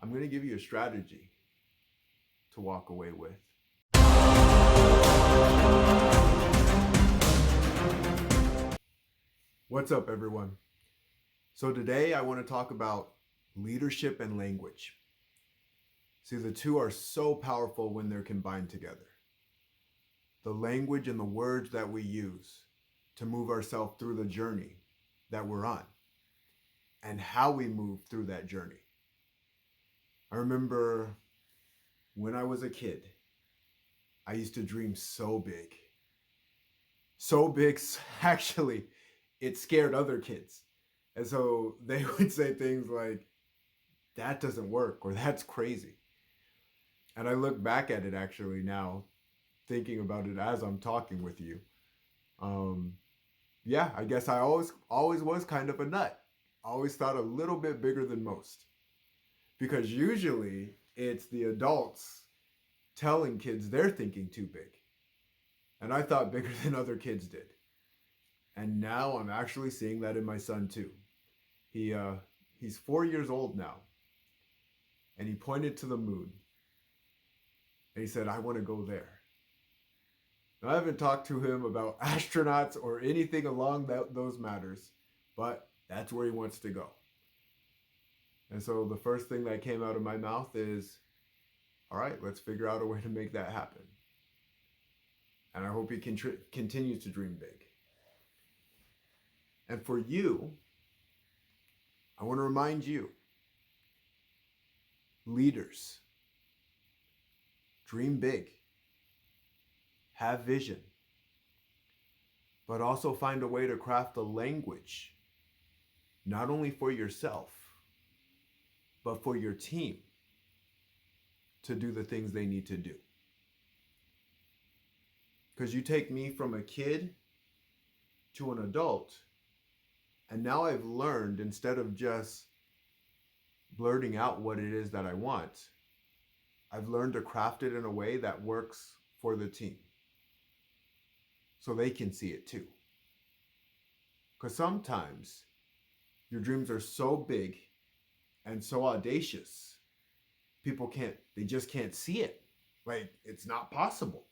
I'm going to give you a strategy to walk away with. What's up, everyone? So today I want to talk about leadership and language. See, the two are so powerful when they're combined together. The language and the words that we use to move ourselves through the journey that we're on and how we move through that journey. I remember when I was a kid, I used to dream so big. So big, actually, it scared other kids. And so they would say things like, that doesn't work, or that's crazy. And I look back at it actually now, thinking about it as I'm talking with you. Yeah, I guess I always was kind of a nut. Always thought a little bit bigger than most. Because usually it's the adults telling kids they're thinking too big. And I thought bigger than other kids did. And now I'm actually seeing that in my son too. He's 4 years old now. And he pointed to the moon. And he said, I want to go there. Now, I haven't talked to him about astronauts or anything along those matters, but that's where he wants to go. And so the first thing that came out of my mouth is, all right, let's figure out a way to make that happen. And I hope he continues to dream big. And for you, I want to remind you, leaders, dream big, have vision, but also find a way to craft a language, not only for yourself, but for your team to do the things they need to do. Because you take me from a kid to an adult, and now I've learned, instead of just blurting out what it is that I want, I've learned to craft it in a way that works for the team, so they can see it too. Because sometimes your dreams are so big and so audacious, they just can't see it. Like, it's not possible.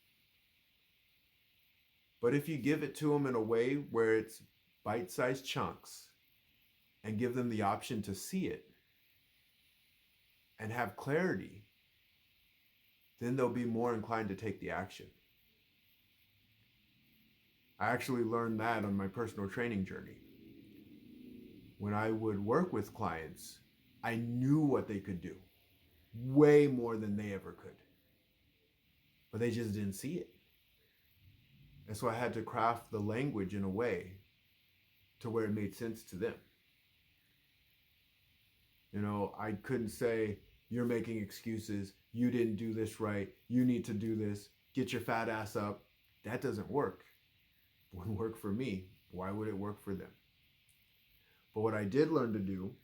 But if you give it to them in a way where it's bite-sized chunks and give them the option to see it and have clarity, then they'll be more inclined to take the action. I actually learned that on my personal training journey. When I would work with clients, I knew what they could do, way more than they ever could. But they just didn't see it. And so I had to craft the language in a way to where it made sense to them. You know, I couldn't say, you're making excuses, you didn't do this right, you need to do this, get your fat ass up. That doesn't work. It wouldn't work for me. Why would it work for them? But what I did learn to do,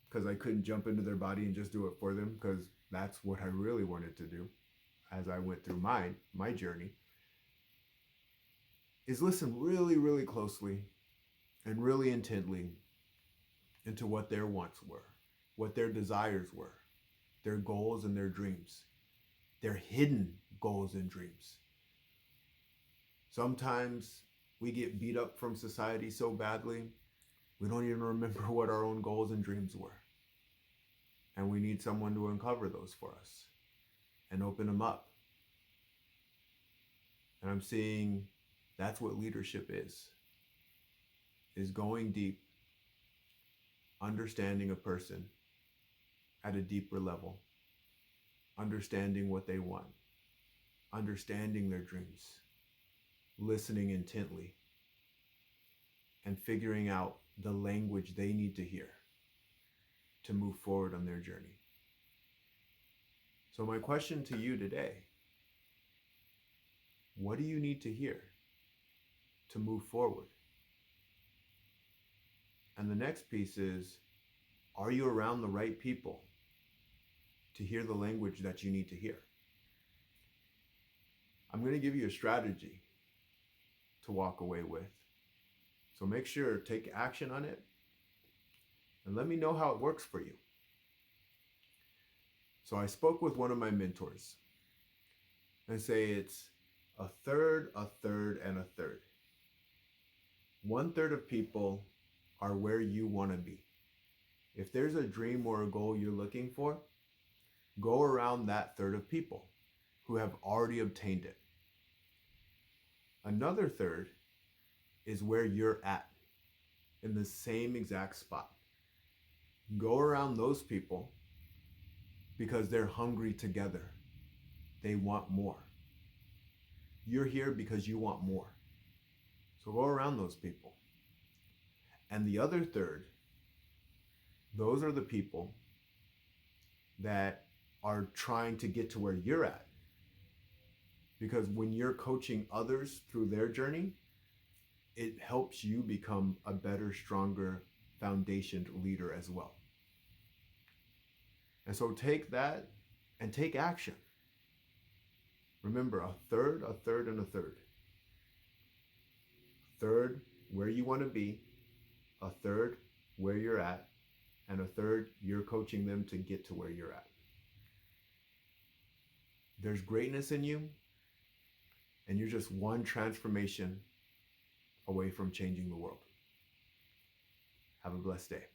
because I couldn't jump into their body and just do it for them, because that's what I really wanted to do as I went through my journey, is listen really, really closely and really intently into what their wants were, what their desires were, their goals and their dreams, their hidden goals and dreams. Sometimes we get beat up from society so badly, we don't even remember what our own goals and dreams were. And we need someone to uncover those for us and open them up. And I'm seeing that's what leadership is going deep, understanding a person at a deeper level, understanding what they want, understanding their dreams, listening intently, and figuring out the language they need to hear to move forward on their journey. So my question to you today, what do you need to hear to move forward? And the next piece is, are you around the right people to hear the language that you need to hear? I'm going to give you a strategy to walk away with. So make sure, take action on it, and let me know how it works for you. So I spoke with one of my mentors and say it's a third, a third, and a third. 1/3 of people are where you want to be. If there's a dream or a goal you're looking for, go around that third of people who have already obtained it. Another third is where you're at, in the same exact spot. Go around those people because they're hungry together. They want more. You're here because you want more. So go around those people. And the other third, those are the people that are trying to get to where you're at. Because when you're coaching others through their journey, it helps you become a better, stronger, foundationed leader as well. And so take that and take action. Remember, a third, a third, and a third. Third, where you want to be. A third, where you're at. And a third, you're coaching them to get to where you're at. There's greatness in you, and you're just one transformation away from changing the world. Have a blessed day.